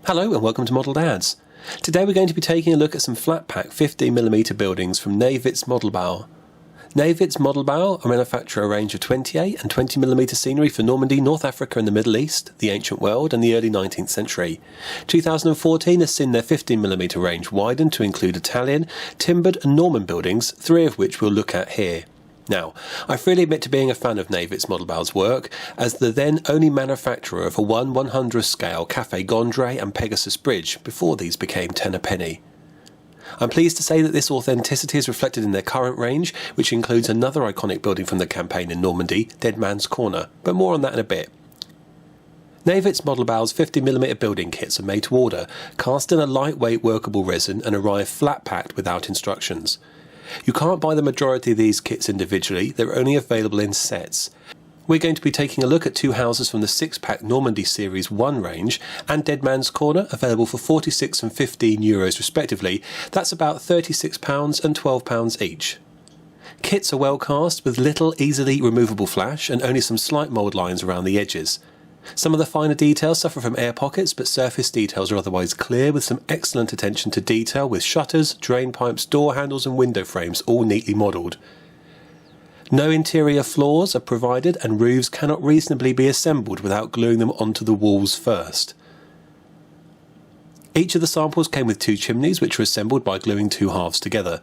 Hello and welcome to Model Dads. Today we're going to be taking a look at some flat pack 15mm buildings from Najewitz-Modellbau. Najewitz-Modellbau manufacture a range of 28 and 20mm scenery for Normandy, North Africa and the Middle East, the ancient world and the early 19th century. 2014 has seen their 15mm range widened to include Italian, timbered and Norman buildings, three of which we'll look at here. Now, I freely admit to being a fan of Najewitz-Modellbau's work, as the then only manufacturer of a 1/100th scale Café Gondry and Pegasus Bridge before these became 10 a penny. I'm pleased to say that this authenticity is reflected in their current range, which includes another iconic building from the campaign in Normandy, Dead Man's Corner, but more on that in a bit. Najewitz-Modellbau's 50mm building kits are made to order, cast in a lightweight workable resin and arrive flat packed without instructions. You can't buy the majority of these kits individually, they're only available in sets. We're going to be taking a look at two houses from the 6-pack Normandy Series 1 range and Dead Man's Corner, available for €46 and €15 respectively. That's about £36 and £12 each. Kits are well cast with little easily removable flash and only some slight mould lines around the edges. Some of the finer details suffer from air pockets, but surface details are otherwise clear with some excellent attention to detail with shutters, drain pipes, door handles and window frames all neatly modelled. No interior floors are provided and roofs cannot reasonably be assembled without gluing them onto the walls first. Each of the samples came with two chimneys which were assembled by gluing two halves together.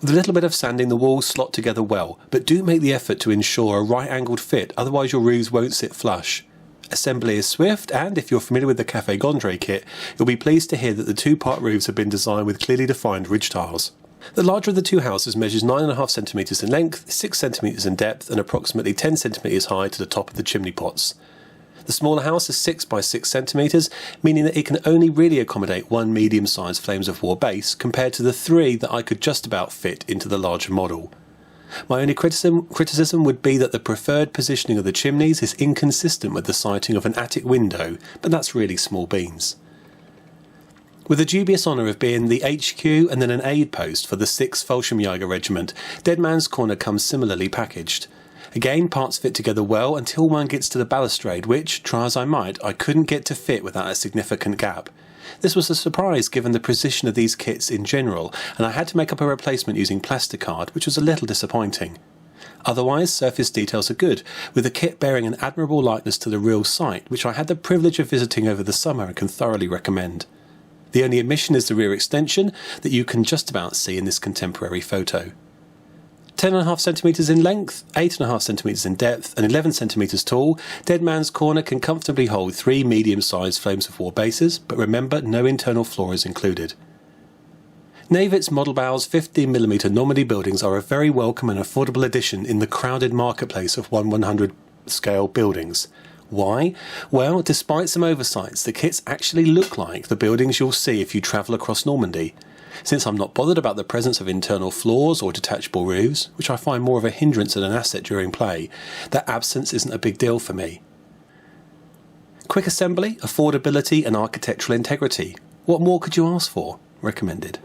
With a little bit of sanding the walls slot together well, but do make the effort to ensure a right angled fit, otherwise your roofs won't sit flush. Assembly is swift, and if you're familiar with the Café Gondry kit, you'll be pleased to hear that the two-part roofs have been designed with clearly defined ridge tiles. The larger of the two houses measures 9.5cm in length, 6cm in depth and approximately 10cm high to the top of the chimney pots. The smaller house is 6 by 6cm, meaning that it can only really accommodate one medium-sized flames of war base compared to the three that I could just about fit into the larger model. My only criticism would be that the preferred positioning of the chimneys is inconsistent with the siting of an attic window, but that's really small beans. With the dubious honour of being the HQ and then an aid post for the 6th Fallschirmjäger Regiment, Dead Man's Corner comes similarly packaged. Again, parts fit together well until one gets to the balustrade, which, try as I might, I couldn't get to fit without a significant gap. This was a surprise given the precision of these kits in general, and I had to make up a replacement using plasticard, which was a little disappointing. Otherwise, surface details are good, with the kit bearing an admirable likeness to the real site, which I had the privilege of visiting over the summer and can thoroughly recommend. The only omission is the rear extension that you can just about see in this contemporary photo. 10.5cm in length, 8.5cm in depth and 11cm tall, Dead Man's Corner can comfortably hold three medium-sized flames of war bases, but remember, no internal floor is included. Najewitz-Modellbau's 15mm Normandy buildings are a very welcome and affordable addition in the crowded marketplace of 1/100 scale buildings. Why? Well, despite some oversights, the kits actually look like the buildings you'll see if you travel across Normandy. Since I'm not bothered about the presence of internal floors or detachable roofs, which I find more of a hindrance than an asset during play, that absence isn't a big deal for me. Quick assembly, affordability and architectural integrity. What more could you ask for? Recommended.